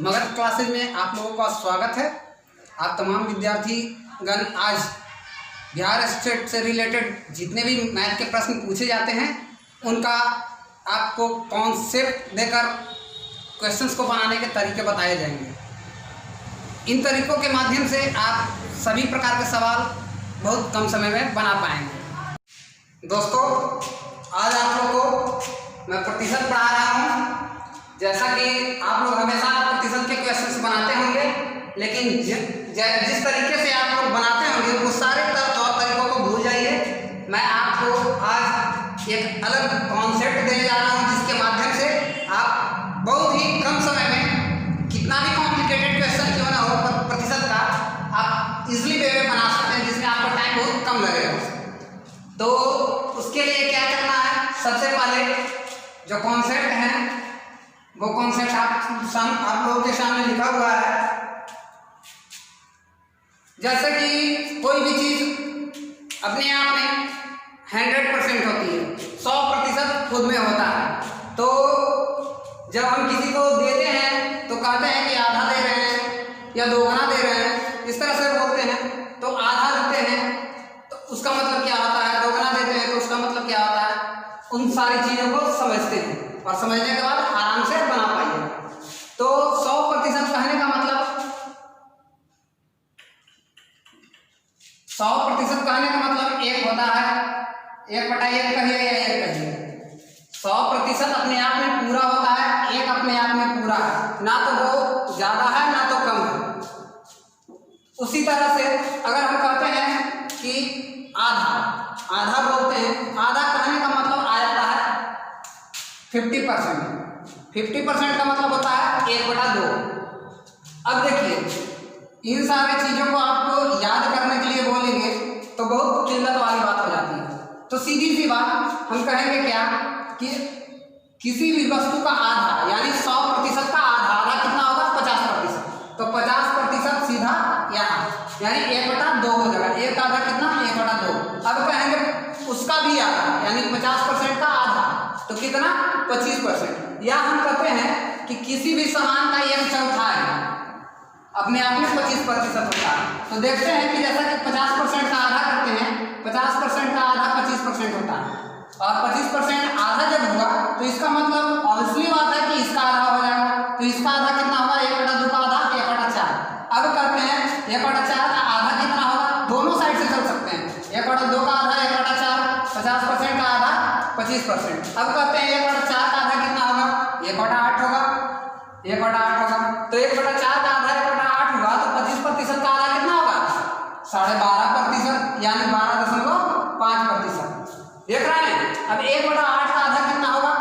Magadh classes में आप लोगों का स्वागत है। आप तमाम विद्यार्थी गण आज बिहार स्टेट से रिलेटेड जितने भी मैथ के प्रश्न पूछे जाते हैं उनका आपको कॉन्सेप्ट देकर क्वेश्चंस को बनाने के तरीके बताए जाएंगे। इन तरीकों के माध्यम से आप सभी प्रकार के सवाल बहुत कम समय में बना पाएंगे। दोस्तों, आज आप लोगों को मैं प्रतिशत पढ़ा रहा हूँ। जैसा कि आप लोग हमेशा प्रतिशत के क्वेश्चंस बनाते होंगे, लेकिन जिस तरीके से आप लोग बनाते होंगे वो सारे तौर तरीकों को भूल जाइए। मैं आपको आज एक अलग कॉन्सेप्ट देने जा रहा हूँ जिसके माध्यम से आप बहुत ही कम समय में कितना भी कॉम्प्लिकेटेड क्वेश्चन क्यों ना हो प्रतिशत का आप इजीली वे में बना सकते हैं, जिसमें आपका टाइम बहुत कम लगेगा। तो उसके लिए क्या करना है, सबसे पहले जो कॉन्सेप्ट है वो कॉन्सेप्ट आप लोगों के सामने लिखा हुआ है। जैसे कि कोई भी चीज अपने आप में 100% होती है, 100% खुद में होता है। तो जब हम किसी को देते हैं तो कहते हैं कि आधा दे रहे हैं या दोगुना दे रहे हैं, इस तरह से बोलते हैं। तो आधा देते हैं तो उसका मतलब क्या होता है, दोगुना देते हैं तो उसका मतलब क्या होता है, उन सारी चीज़ों को समझते हैं और समझने के बाद आराम से बना पाइए। तो 100% कहने का मतलब 100% कहने का मतलब एक होता है, 1/1 कहिए या 1 कहिए। 100% अपने आप में पूरा होता है, 1 अपने आप में पूरा है, ना तो वो ज्यादा है ना तो कम है। उसी तरह से अगर हम कहते हैं कि आधा बोलते हैं, आधा कहने का मतलब आ जाता है 50%। 50% का मतलब होता है 1/2। अब देखिए, इन सारे चीजों को आपको याद करने के लिए बोलेंगे तो बहुत किल्लत वाली बात हो जाती है। तो सीधी सी बात हम कहेंगे क्या कि किसी भी वस्तु का आधा यानी 100% का आधा कितना होगा, 50%। तो 50% सीधा यहाँ यानी 1/2 हो जाएगा। एक आधा कितना, 1/2। अब कहेंगे उसका भी आधा यानी 50% का आधा तो कितना, 25%। या हम कहते हैं कि किसी भी सामान का 1/4 अपने आप में 25% होता है। तो देखते हैं कि जैसा कि 50% का आधा करते हैं, 50% का आधा 25% होता है, और 25% आधा जब हुआ तो इसका मतलब ऑब्वियसली बात है कि इसका आधा हो जाएगा। तो इसका आधा कितना होगा, 1/2 का आधा 1/4। अब करते हैं 1/4 का आधा कितना होगा, दोनों साइड से चल सकते हैं। 1/2 का आधा 1/4, 50% का आधा 25%। अब कहते हैं 1/4 का आधा कितना होगा, 1/8 होगा, 1/8 होगा। तो 1/4 का आधा 1/8 हुआ तो 25% का आधा कितना होगा, 12.5% यानी 12.5%। देख रहे हैं। अब 1/8 का आधा कितना होगा,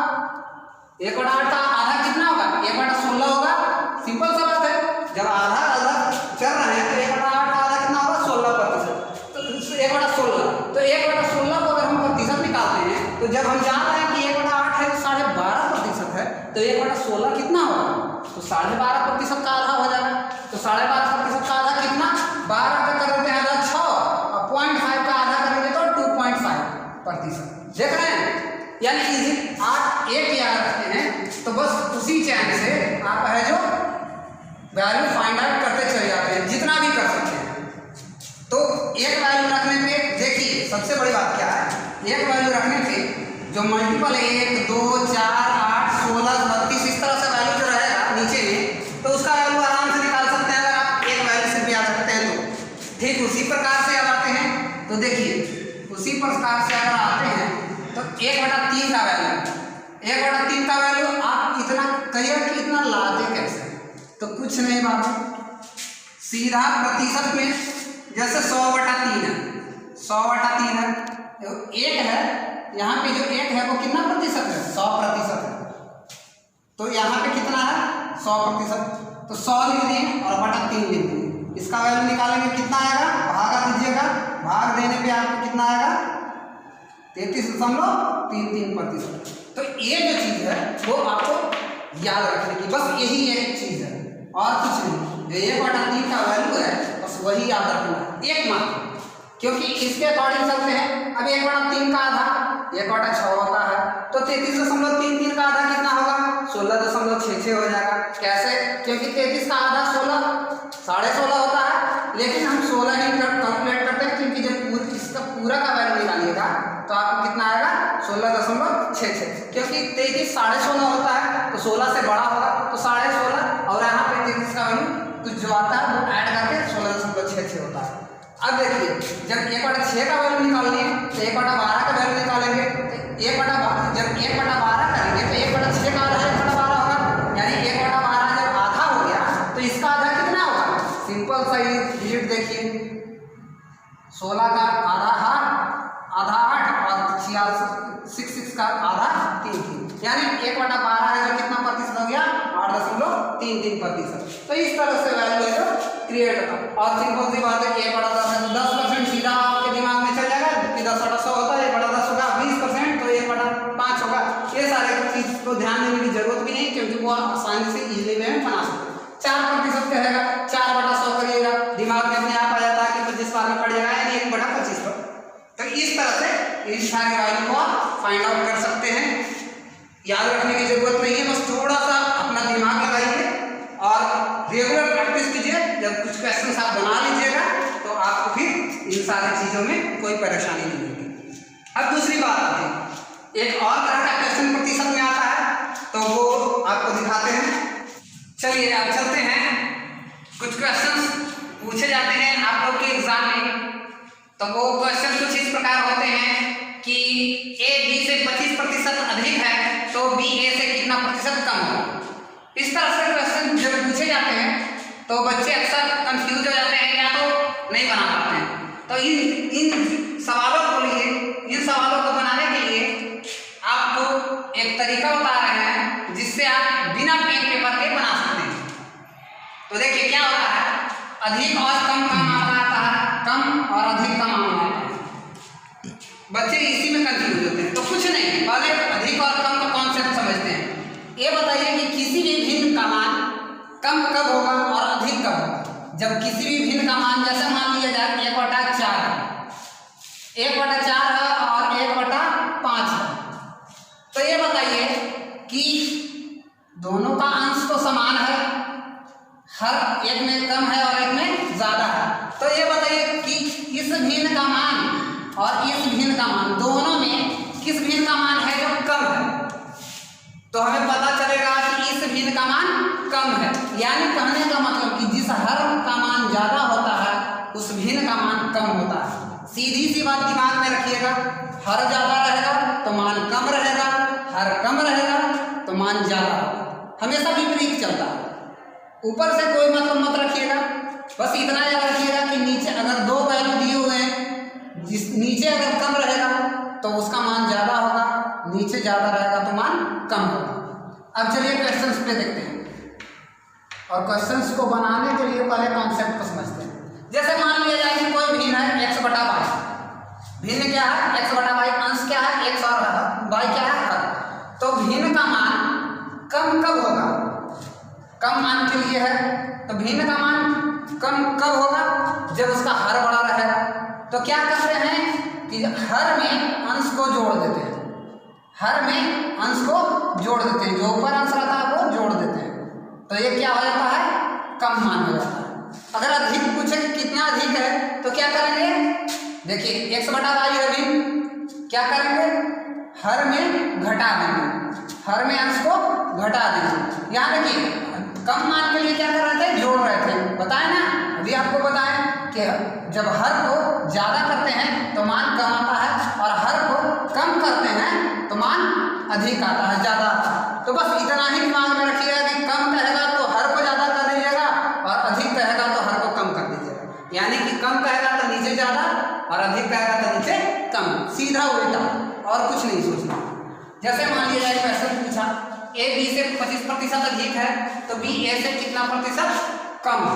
1/8 का आधा कितना होगा, 1/16 होगा। सिंपल सा बात है, जब आधा अलग चल रहे हैं तो 1/8 का आधा कितना होगा, 16%। तो 1/16, तो 1/16 को अगर हम प्रतिशत निकालते हैं तो जब हम जान रहे हैं कि 1/8 है तो 12.5% है, तो 1/16 कितना होगा, तो 12.5% का आधा हो जाएगा। तो 12.5% का आधा कितना, 12 का कर देते हैं आधा 6 और 0.5 का आधा करेंगे तो 2.5%। देख रहे हैं। यानी इसी 8 1 याद रखते हैं तो बस उसी चैन से आप है जो वैल्यू फाइंड आउट करते चले जाते हैं, जितना भी कर सकते हैं। तो एक वैल्यू रखने पे देखिए सबसे बड़ी बात क्या है, एक वैल्यू रखने पे जो मल्टीपल 1 2 4 8 16 32 इस तरह से वैल्यू जो रहेगा नीचे में, तो उसका वैल्यू आराम से निकाल सकते हैं अगर आप एक वैल्यू से भी याद रखते हैं तो। ठीक उसी प्रकार से अब आते हैं तो देखिए उसी प्रकार से अगर आते हैं तो 1/3 का वैल्यू, 1/3 का वैल्यू आप इतना कहिए कि इतना लाते कैसे, तो कुछ नहीं बाबू, सीधा प्रतिशत में जैसे 100/3 है, 100/3 है, एक है यहाँ पे जो 1 है वो कितना प्रतिशत है, 100% है। तो यहाँ पे कितना है, 100%। तो 100 लिख दिए और 3 लिख दिए। इसका वैल्यू निकालेंगे कितना आएगा, भागा दीजिएगा, भाग देने पे आपको कितना आएगा, 33.33%। तो ये जो चीज़ है वो आपको याद रखने की बस यही एक चीज़ है और कुछ नहीं। जो 1/3 का वैल्यू है बस वही याद रखना है एकमात्र, क्योंकि इसके अकॉर्डिंग चलते हैं। अब 1/3 का आधा 1/6 होता है। तो 33.33 का आधा कितना होगा? 16.66 हो जाएगा। कैसे? क्योंकि 33 का आधा 16 होता है, लेकिन हम 16 ही कैलकुलेट करते हैं, क्योंकि जब इसका पूरा का वैल्यू निकालिएगा तो आपको कितना आएगा? 16.66, क्योंकि 33 16.5 होता है तो 16 से बड़ा होगा, तो 16.5 और यहाँ पे 33 का वैल्यू कुछ जो आता है वो ऐड करके 16.66 होता है। अब देखिए, जब 1/6 का वैल्यू निकालनी है तो 1/12 का वैल्यू निकालेंगे, तो 1/12 जब 1/12 करेंगे तो 1/6 का आधा 1/12 होगा, यानी 1/12 जब आधा हो गया तो इसका आधा कितना होगा? सिंपल सा ही डिजिट देखिए, 16 का आधा 8 और 6 का आधा 3, यानी 1/12 है जो कितना प्रतिशत हो गया? 8.33%। तो इस तरह से वैल्यू है जो क्रिएट होगा। और सिंपल सी बात है, 1/10 है तो 10% सीधा आपके दिमाग में चल जाएगा कि 10/100 होता है, 1/10 होगा, 20% तो 1/5 होगा। ये सारे चीज को ध्यान देने की जरूरत भी नहीं, क्योंकि वो आसानी से इजीली में बना सकते हैं। 4% कहेगा, 4/100 करिएगा, दिमाग में अपने आप आ जाता है कि 25 बार में पड़ जाएगा, यानी 1/25। तो इस तरह से इस सारे वैल्यू को आप फाइंड आउट कर सकते हैं। याद रखने की जरूरत नहीं है, बस थोड़ा सा अपना दिमाग लगाइए और रेगुलर प्रैक्टिस कीजिए। जब कुछ क्वेश्चंस आप बना लीजिएगा तो आपको फिर इन सारी चीज़ों में कोई परेशानी नहीं होगी। अब दूसरी बात आती है, एक और तरह का क्वेश्चन प्रतिशत में आता है, तो वो आपको दिखाते हैं। चलिए अब चलते हैं, कुछ क्वेश्चंस पूछे जाते हैं आप लोग के एग्जाम में। तो वो क्वेश्चन कुछ इस प्रकार होते हैं कि ए बी से 25% अधिक है तो बी ए से कितना प्रतिशत कम होगा। इस तरह से क्वेश्चन जब पूछे जाते हैं तो बच्चे अक्सर कंफ्यूज हो जाते हैं या तो नहीं बना पाते हैं। तो इन सवालों को बनाने के लिए आपको एक तरीका बता रहे हैं जिससे आप बिना पेन पेपर के बना सकते हैं। तो देखिए क्या होता है, अधिक और कम का मामला आता है, कम और अधिक का मामला आता है। बच्चे इसी में कंफ्यूज होते हैं। तो कुछ नहीं, पहले अधिक और कम का कॉन्सेप्ट समझते हैं। ये बताइए कि किसी भी भिन्न का मान कम कब होगा और अधिक कब होगा? जब किसी भी भिन्न का मान, जैसे मान लिया जाए 1/4 है, 1/4 है और 1/5 है, तो ये बताइए कि दोनों का अंश तो समान है, हर एक में कम है और एक में ज्यादा है। तो ये बताइए कि इस भिन्न का मान और इस भिन्न का मान, दोनों में किस भिन्न का मान है जो कम है? तो हमें पता चलेगा कि इस भिन्न का मान कम है, यानी कहने का मतलब कि जिस हर का मान ज्यादा होता है उस भिन्न का मान कम होता है। सीधी सी बात दिमाग में रखिएगा, हर ज्यादा रहेगा तो मान कम रहेगा, हर कम रहेगा तो मान ज्यादा होगा। हमेशा विपरीत चलता है। ऊपर से कोई मतलब मत रखिएगा, बस इतना याद रखिएगा कि नीचे अगर दो वैल्यू दिए हुए हैं, जिस नीचे अगर कम रहेगा तो उसका मान ज्यादा होगा, नीचे ज्यादा रहेगा तो मान कम होगा। अब चलिए क्वेश्चंस पे देखते हैं, और क्वेश्चंस को बनाने के लिए पहले कॉन्सेप्ट को समझते हैं। जैसे मान लिया जाए कि कोई भिन्न है x/y, भिन्न क्या है? x/y, अंश क्या है? x और y क्या है? हर। तो भिन्न का मान कम कब होगा? कम मान के लिए है, तो भिन्न का मान कम कब होगा? जब उसका हर बड़ा रहेगा। तो क्या करते हैं कि हर में अंश को जोड़ देते हैं, हर में अंश को जोड़ देते हैं, जो ऊपर अंश रहता है वो जोड़ देते हैं। तो ये क्या हो जाता है? कम मान हो जाता है। अगर अधिक पूछे कितना अधिक है तो क्या करेंगे? देखिए x/y है भिन्न, क्या करेंगे? हर में घटा देंगे, हर में अंश को घटा देंगे। यहाँ देखिए कम मान के लिए क्या कर रहे थे? जोड़ रहे थे। बताए ना, अभी आपको बताएं कि जब हर को ज्यादा करते हैं तो मान कम आता है, और हर को कम करते हैं तो मान अधिक आता है, ज्यादा आता है। तो बस इतना ही दिमाग में रखिएगा कि कम कहेगा तो हर को ज्यादा कर दीजिएगा, और अधिक कहेगा तो हर को कम कर दीजिएगा। यानी कि कम कहेगा तो नीचे ज्यादा, और अधिक कहेगा तो नीचे कम, सीधा उल्टा, और कुछ नहीं सोचना। जैसे मान लिया जाए क्वेश्चन पूछा ए बी से 25% अधिक है तो बी ए से कितना प्रतिशत कम है?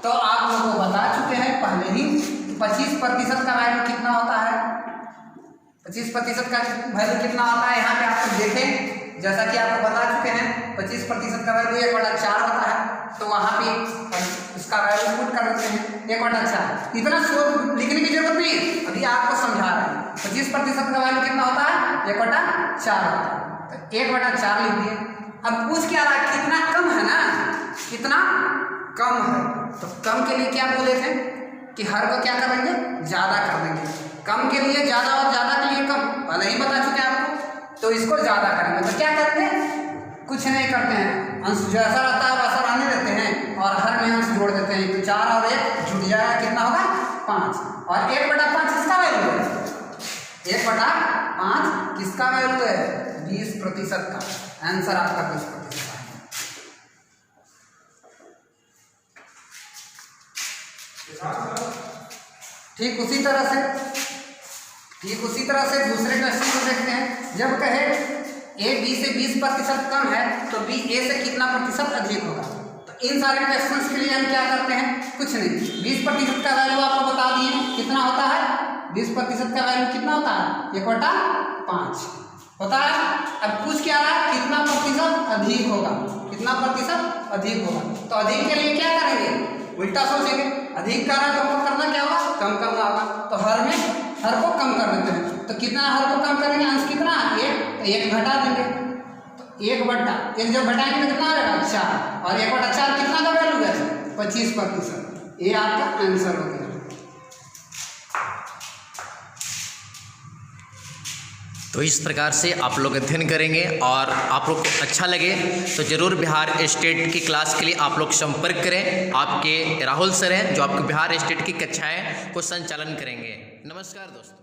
तो आप लोगों को बता चुके हैं पहले ही 25% का वैल्यू कितना होता है। 25% का वैल्यू कितना होता है यहाँ पे आप लोग देखें, जैसा कि आपको बता चुके हैं 25% का वैल्यू 1/4 होता है। तो वहाँ पे इसका वैल्यू पुट कर देते हैं 1/4। इतना सोच लिखने की जरूरत नहीं है, अभी आपको समझा रहे हैं। 25% का वैल्यू कितना होता है? 1/4 होता है। तो 1/4 लिख दिए। अब पूछ क्या रहा है? कितना कम है ना, कितना कम है। तो कम के लिए क्या बोले थे कि हर को क्या कर देंगे? ज़्यादा कर देंगे। कम के लिए ज़्यादा और ज़्यादा के लिए कम, पहले ही बता चुके हैं आपको। तो इसको ज़्यादा करेंगे तो क्या करेंगे? कुछ नहीं करते हैं, अंश जैसा रहता है वैसा रहने देते हैं और हर में अंश जोड़ देते हैं। तो 4 और 1 जुड़ जाएगा, कितना होगा? 5। और 1/5 किसका वैल्यू है? 1/5 किसका वैल्यू है? 20% का। आंसर आपका 20% है। ठीक उसी तरह से दूसरे क्वेश्चन को देखते हैं। जब कहे ए बी से 20% कम है तो बी ए से कितना प्रतिशत अधिक होगा। तो इन सारे क्वेश्चंस के लिए हम क्या करते हैं? कुछ नहीं, 20% का वैल्यू आपको बता दिए कितना होता है। 20% का वैल्यू कितना होता है? 1/5 होता है। अब पूछ क्या रहा है? कितना प्रतिशत अधिक होगा, कितना प्रतिशत अधिक होगा। तो अधिक के लिए क्या करेंगे? उल्टा सोचेंगे। अधिक का कम करना क्या होगा? कम करना होगा। तो हर को कम कर देते हैं। तो कितना हर को कम करेंगे? अंश कितना? 1 घटा देंगे। तो 1 जब घटाएंगे तो कितना आ जाएगा? 4। और 1/4 कितना का वैल्यू है? 25%। ये आपका आंसर हो गया। तो इस प्रकार से आप लोग अध्ययन करेंगे और आप लोग को अच्छा लगे तो ज़रूर बिहार स्टेट की क्लास के लिए आप लोग संपर्क करें। आपके राहुल सर हैं जो आपको बिहार स्टेट की कक्षाएं को संचालन करेंगे। नमस्कार दोस्तों।